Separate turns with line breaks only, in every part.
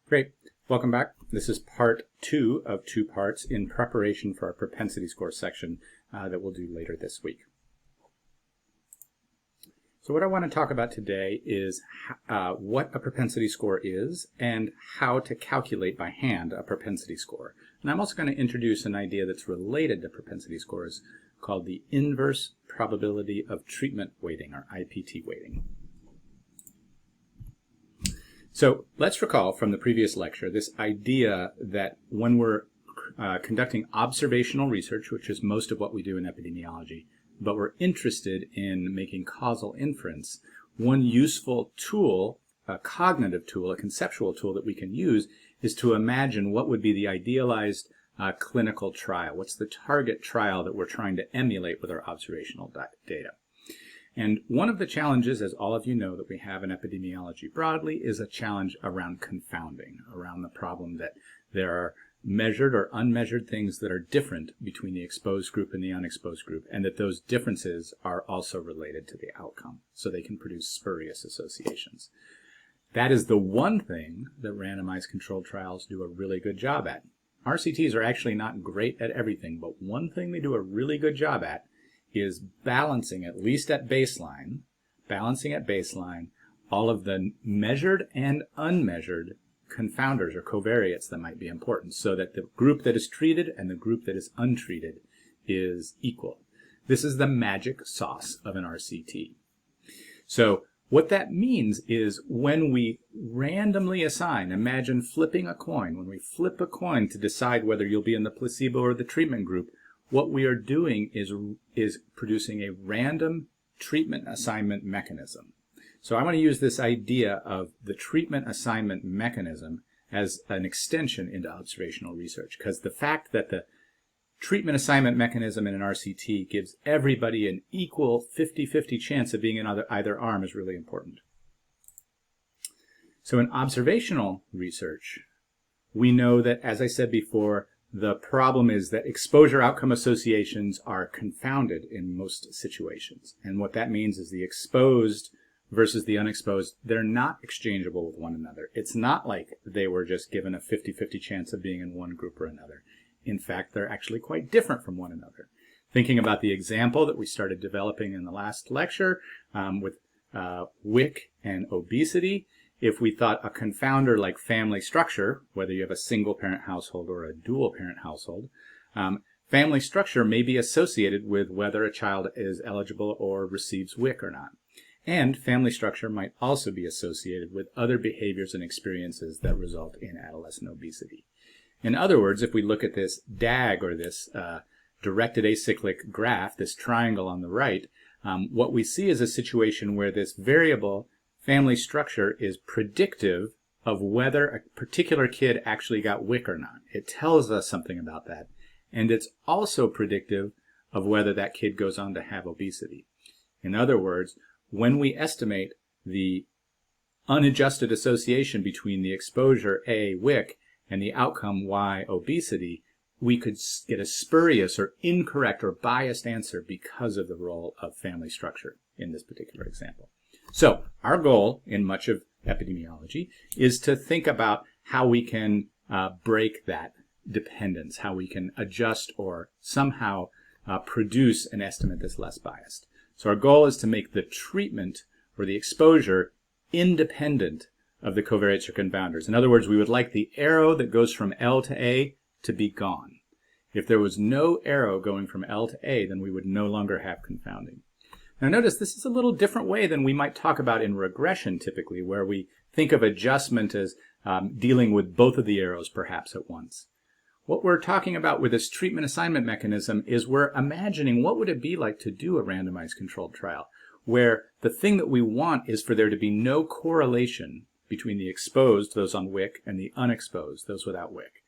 Great. Welcome back. This is part 2 of 2 parts in preparation for our propensity score section that we'll do later this week. So what I want to talk about today is what a propensity score is and how to calculate by hand a propensity score. And I'm also going to introduce an idea that's related to propensity scores called the inverse probability of treatment weighting, or IPT weighting. So let's recall from the previous lecture this idea that when we're conducting observational research, which is most of what we do in epidemiology, but we're interested in making causal inference, one useful tool, a cognitive tool, a conceptual tool that we can use is to imagine what would be the idealized clinical trial. What's the target trial that we're trying to emulate with our observational data? And one of the challenges, as all of you know, that we have in epidemiology broadly is a challenge around confounding, around the problem that there are measured or unmeasured things that are different between the exposed group and the unexposed group, and that those differences are also related to the outcome, so they can produce spurious associations. That is the one thing that randomized controlled trials do a really good job at. RCTs are actually not great at everything, but one thing they do a really good job at is balancing, at least at baseline, all of the measured and unmeasured confounders or covariates that might be important, so that the group that is treated and the group that is untreated is equal. This is the magic sauce of an RCT. So what that means is when we randomly assign, imagine flipping a coin, when we flip a coin to decide whether you'll be in the placebo or the treatment group, what we are doing is producing a random treatment assignment mechanism. So I want to use this idea of the treatment assignment mechanism as an extension into observational research, because the fact that the treatment assignment mechanism in an RCT gives everybody an equal 50-50 chance of being in either arm is really important. So in observational research, we know that, as I said before, the problem is that exposure outcome associations are confounded in most situations. And what that means is the exposed versus the unexposed, they're not exchangeable with one another. It's not like they were just given a 50-50 chance of being in one group or another. In fact, they're actually quite different from one another. Thinking about the example that we started developing in the last lecture with WIC and obesity, if we thought a confounder like family structure, whether you have a single parent household or a dual parent household, family structure may be associated with whether a child is eligible or receives WIC or not. And family structure might also be associated with other behaviors and experiences that result in adolescent obesity. In other words, if we look at this DAG, or this directed acyclic graph, this triangle on the right, what we see is a situation where this variable family structure is predictive of whether a particular kid actually got WIC or not. It tells us something about that. And it's also predictive of whether that kid goes on to have obesity. In other words, when we estimate the unadjusted association between the exposure A, WIC, and the outcome Y, obesity, we could get a spurious or incorrect or biased answer because of the role of family structure in this particular example. So our goal in much of epidemiology is to think about how we can break that dependence, how we can adjust or somehow produce an estimate that's less biased. So our goal is to make the treatment or the exposure independent of the covariates or confounders. In other words, we would like the arrow that goes from L to A to be gone. If there was no arrow going from L to A, then we would no longer have confounding. Now notice this is a little different way than we might talk about in regression typically, where we think of adjustment as dealing with both of the arrows perhaps at once. What we're talking about with this treatment assignment mechanism is we're imagining what would it be like to do a randomized controlled trial, where the thing that we want is for there to be no correlation between the exposed, those on WIC, and the unexposed, those without WIC,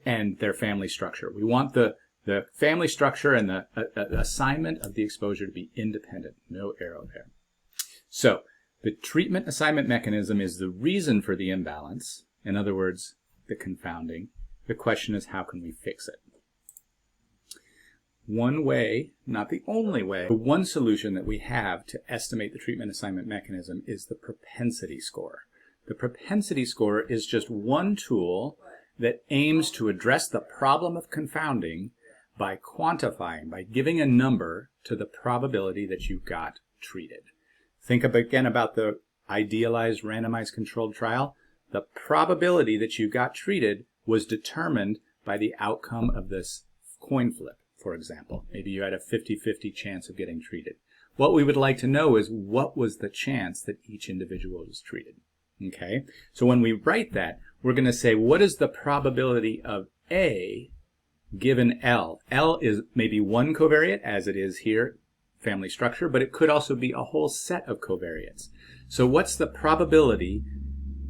and their family structure. We want the family structure and the assignment of the exposure to be independent, no arrow there. So the treatment assignment mechanism is the reason for the imbalance, in other words, the confounding. The question is, how can we fix it? One way, not the only way, but one solution that we have to estimate the treatment assignment mechanism is the propensity score. The propensity score is just one tool that aims to address the problem of confounding by quantifying, by giving a number to the probability that you got treated. Think again about the idealized randomized controlled trial. The probability that you got treated was determined by the outcome of this coin flip, for example. Maybe you had a 50-50 chance of getting treated. What we would like to know is what was the chance that each individual was treated. Okay, so when we write that, we're going to say, what is the probability of A given L? L is maybe one covariate, as it is here, family structure, but it could also be a whole set of covariates. So what's the probability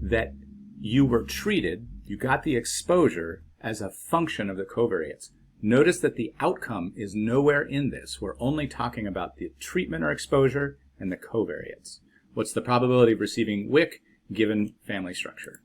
that you were treated, you got the exposure as a function of the covariates? Notice that the outcome is nowhere in this. We're only talking about the treatment or exposure and the covariates. What's the probability of receiving WIC given family structure?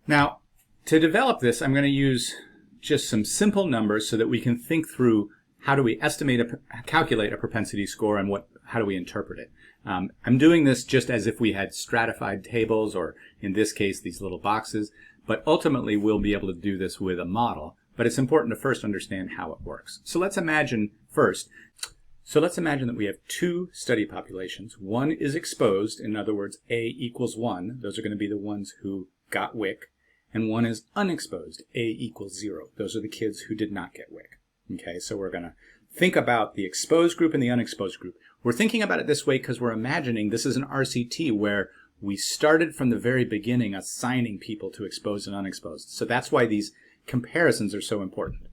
Now, to develop this, I'm going to use just some simple numbers so that we can think through how do we calculate a propensity score and how do we interpret it. I'm doing this just as if we had stratified tables, or in this case, these little boxes, but ultimately we'll be able to do this with a model. But it's important to first understand how it works. So let's imagine that we have two study populations. One is exposed, in other words, A equals 1. Those are going to be the ones who got WIC. And one is unexposed, A equals 0. Those are the kids who did not get WIC. Okay, so we're going to think about the exposed group and the unexposed group. We're thinking about it this way because we're imagining this is an RCT where we started from the very beginning assigning people to exposed and unexposed. So that's why these comparisons are so important.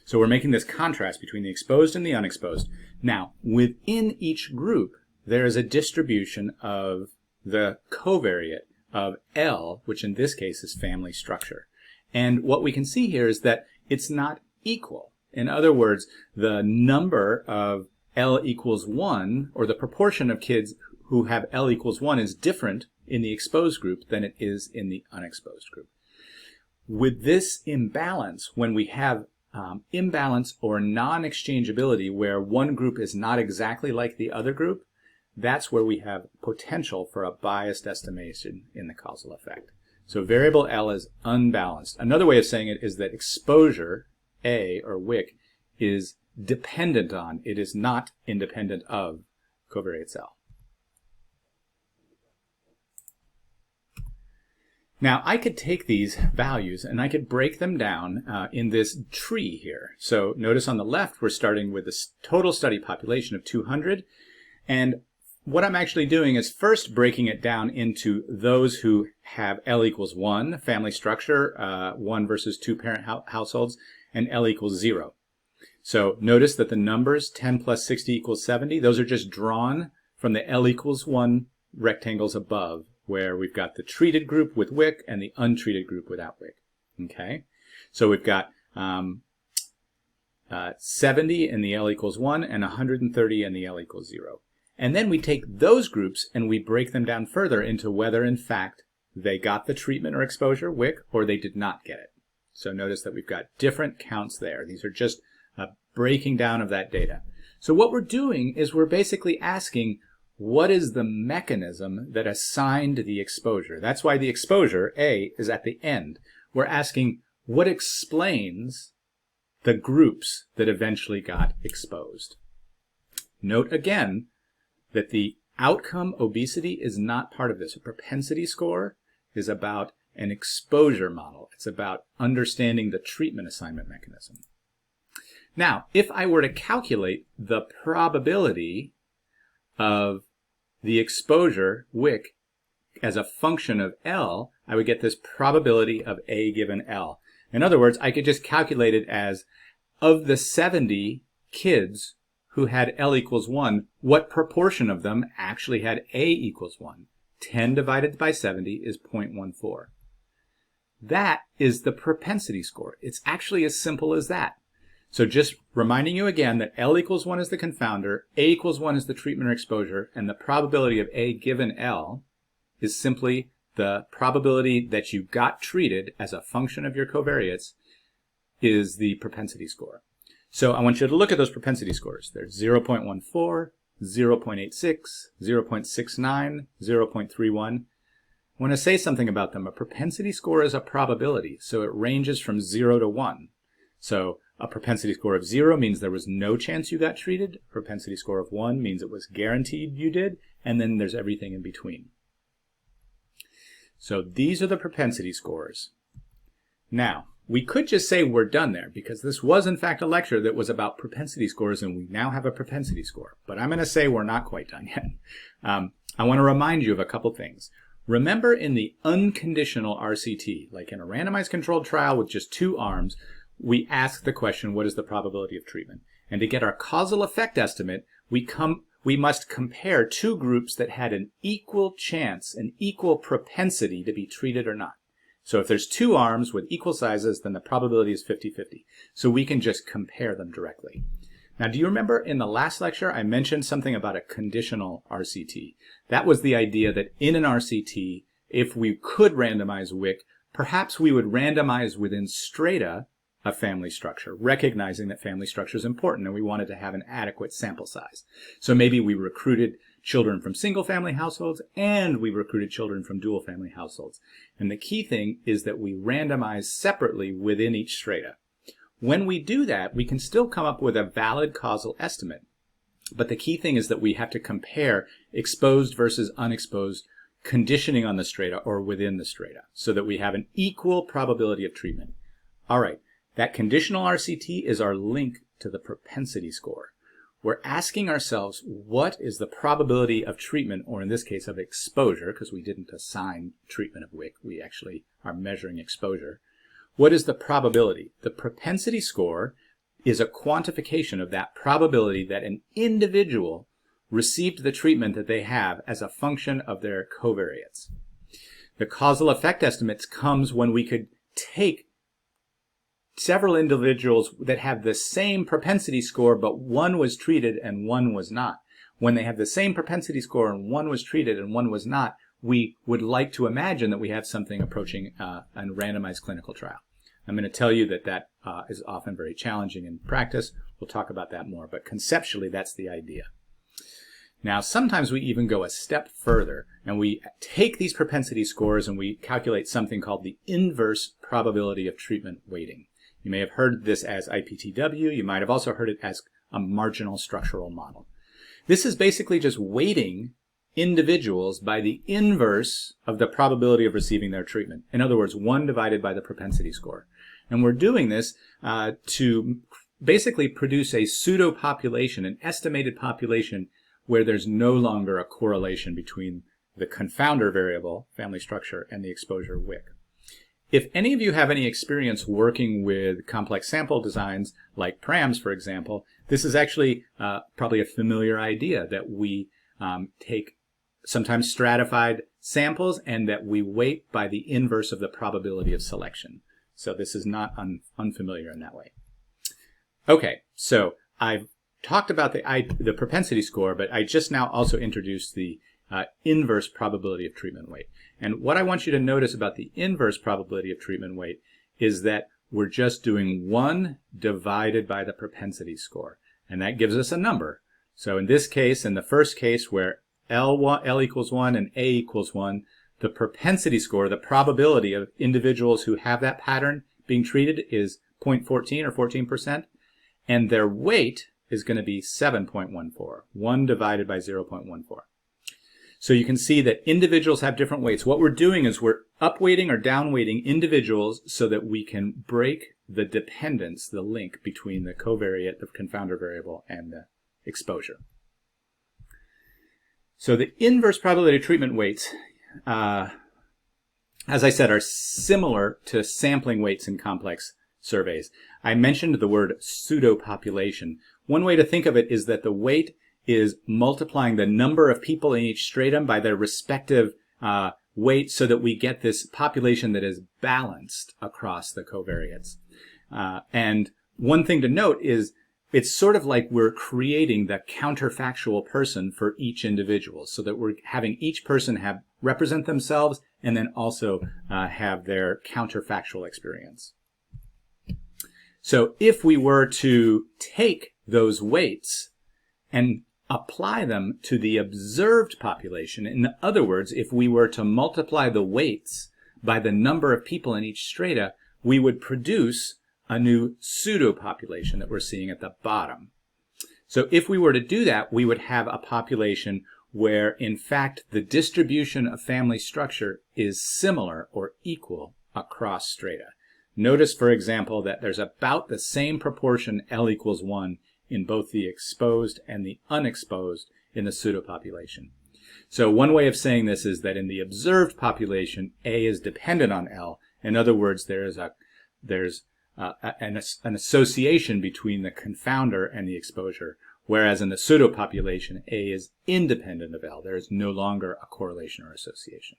So we're making this contrast between the exposed and the unexposed. Now, within each group, there is a distribution of the covariate of L, which in this case is family structure. And what we can see here is that it's not equal. In other words, the number of L equals 1, or the proportion of kids who have L equals 1, is different in the exposed group than it is in the unexposed group. With this imbalance, when we have imbalance or non-exchangeability where one group is not exactly like the other group, that's where we have potential for a biased estimation in the causal effect. So variable L is unbalanced. Another way of saying it is that exposure, A, or WIC, is dependent on, it is not independent of, covariates L. Now, I could take these values and I could break them down in this tree here. So notice on the left, we're starting with the total study population of 200. And what I'm actually doing is first breaking it down into those who have L equals 1, family structure, 1 versus 2 parent households, and L equals 0. So notice that the numbers 10 plus 60 equals 70. Those are just drawn from the L equals 1 rectangles above, where we've got the treated group with WIC and the untreated group without WIC. Okay, so we've got 70 in the L equals 1 and 130 in the L equals 0. And then we take those groups and we break them down further into whether, in fact, they got the treatment or exposure, WIC, or they did not get it. So notice that we've got different counts there. These are just a breaking down of that data. So what we're doing is we're basically asking, what is the mechanism that assigned the exposure? That's why the exposure, A, is at the end. We're asking, what explains the groups that eventually got exposed? Note again that the outcome obesity is not part of this. A propensity score is about an exposure model. It's about understanding the treatment assignment mechanism. Now, if I were to calculate the probability of the exposure, WIC, as a function of L, I would get this probability of A given L. In other words, I could just calculate it as, of the 70 kids who had L equals 1, what proportion of them actually had A equals 1? 10 divided by 70 is 0.14. That is the propensity score. It's actually as simple as that. So just reminding you again that L equals 1 is the confounder, A equals 1 is the treatment or exposure, and the probability of A given L is simply the probability that you got treated as a function of your covariates is the propensity score. So I want you to look at those propensity scores. There's 0.14, 0.86, 0.69, 0.31. I want to say something about them. A propensity score is a probability, so it ranges from 0 to 1. So a propensity score of 0 means there was no chance you got treated. A propensity score of 1 means it was guaranteed you did, and then there's everything in between. So these are the propensity scores. Now, we could just say we're done there, because this was in fact a lecture that was about propensity scores, and we now have a propensity score. But I'm going to say we're not quite done yet. I want to remind you of a couple things. Remember, in the unconditional RCT, like in a randomized controlled trial with just 2 arms, we ask the question, what is the probability of treatment? And to get our causal effect estimate, we must compare 2 groups that had an equal chance, an equal propensity to be treated or not. So if there's 2 arms with equal sizes, then the probability is 50-50. So we can just compare them directly. Now, do you remember in the last lecture I mentioned something about a conditional RCT? That was the idea that in an RCT, if we could randomize WIC, perhaps we would randomize within strata a family structure, recognizing that family structure is important and we wanted to have an adequate sample size. So maybe we recruited children from single-family households and we recruited children from dual-family households. And the key thing is that we randomize separately within each strata. When we do that, we can still come up with a valid causal estimate. But the key thing is that we have to compare exposed versus unexposed conditioning on the strata or within the strata so that we have an equal probability of treatment. All right, that conditional RCT is our link to the propensity score. We're asking ourselves, what is the probability of treatment, or in this case of exposure, because we didn't assign treatment of WIC, we actually are measuring exposure. What is the probability? The propensity score is a quantification of that probability that an individual received the treatment that they have as a function of their covariates. The causal effect estimates comes when we could take several individuals that have the same propensity score, but one was treated and one was not. When they have the same propensity score and one was treated and one was not, we would like to imagine that we have something approaching a randomized clinical trial. I'm going to tell you that that is often very challenging in practice. We'll talk about that more, but conceptually that's the idea. Now, sometimes we even go a step further and we take these propensity scores and we calculate something called the inverse probability of treatment weighting. You may have heard this as IPTW. You might have also heard it as a marginal structural model. This is basically just weighting individuals by the inverse of the probability of receiving their treatment. In other words, 1 divided by the propensity score. And we're doing this to basically produce a pseudo population, an estimated population, where there's no longer a correlation between the confounder variable, family structure, and the exposure WIC. If any of you have any experience working with complex sample designs, like PRAMs, for example, this is actually probably a familiar idea, that we take sometimes stratified samples and that we weight by the inverse of the probability of selection. So this is not unfamiliar in that way. Okay, so I've talked about the propensity score, but I just now also introduced the inverse probability of treatment weight. And what I want you to notice about the inverse probability of treatment weight is that we're just doing 1 divided by the propensity score. And that gives us a number. So in this case, in the first case where L equals 1 and A equals 1, the propensity score, the probability of individuals who have that pattern being treated is 0.14 or 14%. And their weight is going to be 7.14, 1 divided by 0.14. So you can see that individuals have different weights. What we're doing is we're upweighting or downweighting individuals so that we can break the dependence, the link between the covariate, the confounder variable, and the exposure. So the inverse probability of treatment weights, as I said, are similar to sampling weights in complex surveys. I mentioned the word pseudo-population. One way to think of it is that the weight is multiplying the number of people in each stratum by their respective weight so that we get this population that is balanced across the covariates. And one thing to note is it's sort of like we're creating the counterfactual person for each individual, so that we're having each person represent themselves and then also have their counterfactual experience. So if we were to take those weights and apply them to the observed population. In other words, if we were to multiply the weights by the number of people in each strata, we would produce a new pseudo-population that we're seeing at the bottom. So if we were to do that, we would have a population where, in fact, the distribution of family structure is similar or equal across strata. Notice, for example, that there's about the same proportion L equals 1 in both the exposed and the unexposed in the pseudopopulation. So one way of saying this is that in the observed population, A is dependent on L. In other words, there's an association between the confounder and the exposure, whereas in the pseudopopulation, A is independent of L. There is no longer a correlation or association.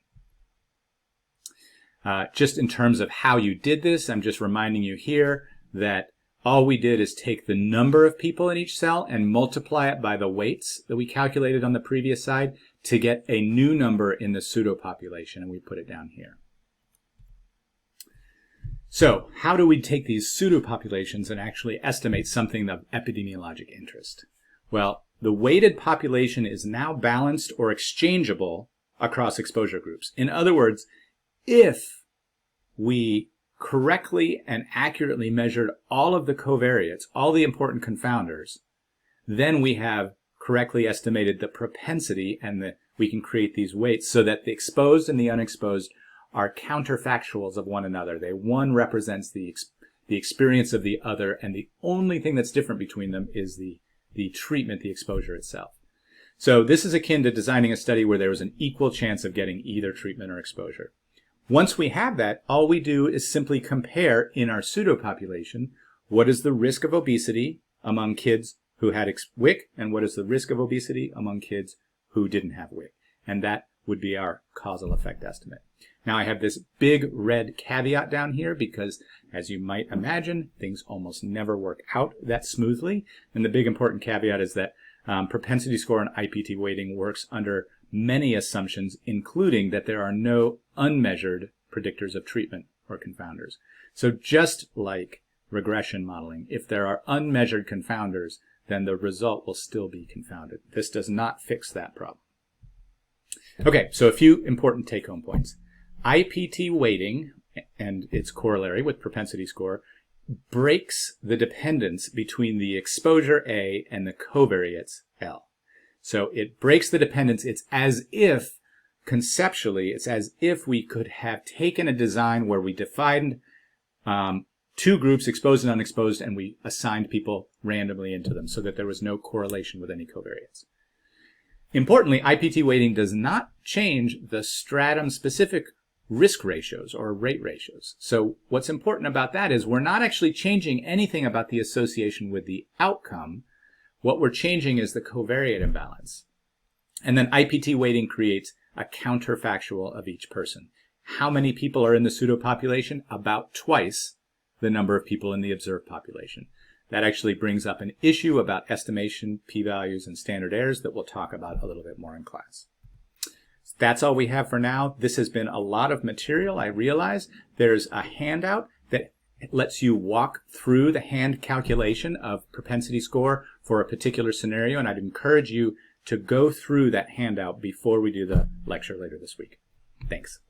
Just in terms of how you did this, I'm just reminding you here that all we did is take the number of people in each cell and multiply it by the weights that we calculated on the previous side to get a new number in the pseudopopulation, and we put it down here. So, how do we take these pseudopopulations and actually estimate something of epidemiologic interest? Well, the weighted population is now balanced or exchangeable across exposure groups. In other words, if we correctly and accurately measured all of the covariates, all the important confounders, then we have correctly estimated the propensity, and we can create these weights so that the exposed and the unexposed are counterfactuals of one another. One represents the experience of the other, and the only thing that's different between them is the treatment, the exposure itself. So this is akin to designing a study where there was an equal chance of getting either treatment or exposure. Once we have that, all we do is simply compare in our pseudopopulation what is the risk of obesity among kids who had WIC and what is the risk of obesity among kids who didn't have WIC. And that would be our causal effect estimate. Now I have this big red caveat down here because, as you might imagine, things almost never work out that smoothly. And the big important caveat is that propensity score and IPT weighting works under many assumptions, including that there are no unmeasured predictors of treatment or confounders. So just like regression modeling, if there are unmeasured confounders, then the result will still be confounded. This does not fix that problem. Okay, so a few important take-home points. IPT weighting and its corollary with propensity score breaks the dependence between the exposure A and the covariates L. So it breaks the dependence. It's as if, conceptually, it's as if we could have taken a design where we defined two groups, exposed and unexposed, and we assigned people randomly into them so that there was no correlation with any covariates. Importantly, IPT weighting does not change the stratum-specific risk ratios or rate ratios. So what's important about that is we're not actually changing anything about the association with the outcome. What we're changing is the covariate imbalance. And then IPT weighting creates a counterfactual of each person. How many people are in the pseudopopulation? About twice the number of people in the observed population. That actually brings up an issue about estimation, p-values, and standard errors that we'll talk about a little bit more in class. That's all we have for now. This has been a lot of material, I realize. There's a handout that lets you walk through the hand calculation of propensity score for a particular scenario, and I'd encourage you to go through that handout before we do the lecture later this week. Thanks.